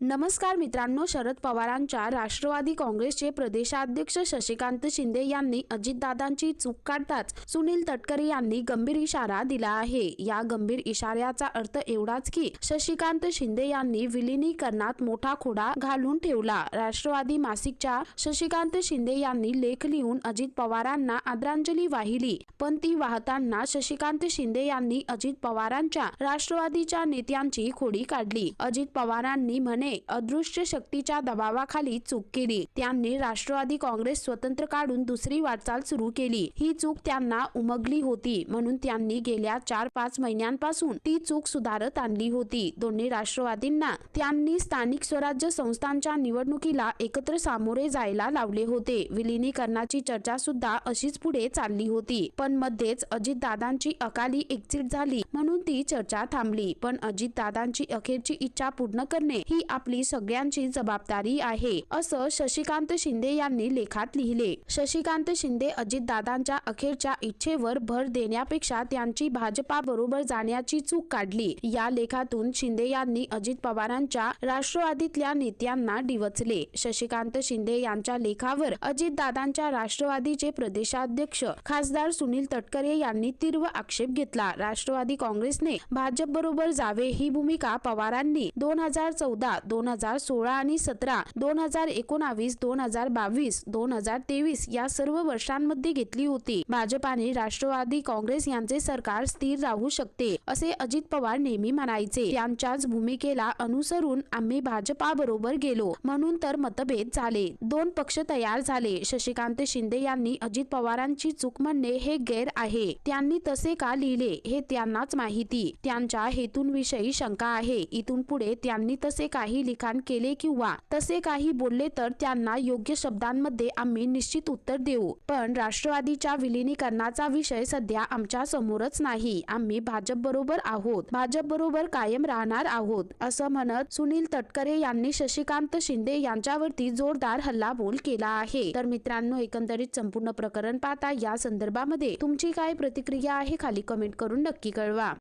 नमस्कार मित्रांनो, शरद पवारांच्या राष्ट्रवादी काँग्रेसचे प्रदेशाध्यक्ष शशिकांत शिंदे यांनी अजितदादांची चूक काढताच सुनील तटकरे यांनी गंभीर इशारा दिला आहे। या गंभीर इशाऱ्याचा अर्थ एवढाच की शशिकांत शिंदे यांनी विलीनीकरणात मोठा खोडा घालून ठेवला। राष्ट्रवादी मासिकच्या शशिकांत शिंदे यांनी लेख लिहून अजित पवारांना आदरांजली वाहिली, पण ती वाहताना शशिकांत शिंदे यांनी अजित पवारांच्या राष्ट्रवादीच्या नेत्यांची खोडी काढली। अजित पवारांनी म्हणे अदृश्य शक्तीच्या दबावाखाली चूक केली। त्यांनी राष्ट्रवादी काँग्रेस स्वतंत्र काढून दुसरी वाटचाल सुरू केली। ही चूक त्यांना उमगली होती, म्हणून त्यांनी गेल्या 4-5 महिन्यांपासून ती चूक सुधारत आणली होती। दोन्ही राष्ट्रवादींना त्यांनी स्थानिक स्वराज्य संस्थांच्या निवडणुकीला एकत्र सामोरे जायला लावले होते। विलीनीकरणाची चर्चा सुद्धा अशीच पुढे चालली होती, पण मध्येच अजितदादांची अकाली एक्झिट झाली, म्हणून ती चर्चा थांबली। पण अजितदादांची अखेरची इच्छा पूर्ण करणे ही आपली सगळ्यांची जबाबदारी आहे, असं शशिकांत शिंदे यांनी लेखात लिहिले। शशिकांत शिंदे अजितदादांच्या अखेरच्या इच्छेवर भर देण्यापेक्षा त्यांची भाजपा बरोबर जाण्याची चूक काढली। या लेखातून शिंदे यांनी अजित पवारांच्या राष्ट्रवादीतल्या नेत्यांना डिवचले। शशिकांत शिंदे यांच्या लेखावर अजितदादांच्या राष्ट्रवादीचे प्रदेशाध्यक्ष खासदार सुनील तटकरे यांनी तीव्र आक्षेप घेतला। राष्ट्रवादी काँग्रेसने भाजप बरोबर जावे ही भूमिका पवारांनी 2014, 2016 आणि 17, 2019, 2022, 2023 या सर्व वर्षांमध्ये घेतली होती। भाजपाने राष्ट्रवादी काँग्रेस यांचे सरकार स्थिर राहू शकते असे अजित पवार नेहमी म्हणायचे। त्यांच्याच भूमिकेला अनुसरून आम्ही भाजपा बरोबर गेलो, म्हणून तर मतभेद झाले, 2 पक्ष तयार झाले। शशिकांत शिंदे यांनी अजित पवारांची चूक म्हणणे हे गैर आहे। त्यांनी तसे का लिहिले हे त्यांनाच माहिती। त्यांच्या हेतूंविषयी शंका आहे। इथून पुढे त्यांनी तसे काही लिखाण केले किंवा तसे काही बोलले तर त्यांना योग्य शब्दांमध्ये आम्ही निश्चित उत्तर देऊ। पण राष्ट्रवादीच्या विलीनीकरणाचा विषय सध्या आमच्या समोरच नाही। आम्ही भाजप बरोबर आहोत, भाजप बरोबर कायम राहणार आहोत, असं म्हणत सुनील तटकरे यांनी शशिकांत शिंदे यांच्यावरती जोरदार हल्लाबोल केला आहे। तर मित्रांनो, एकंदरीत संपूर्ण प्रकरण पाहता या संदर्भामध्ये तुमची काय प्रतिक्रिया आहे खाली कमेंट करून नक्की कळवा।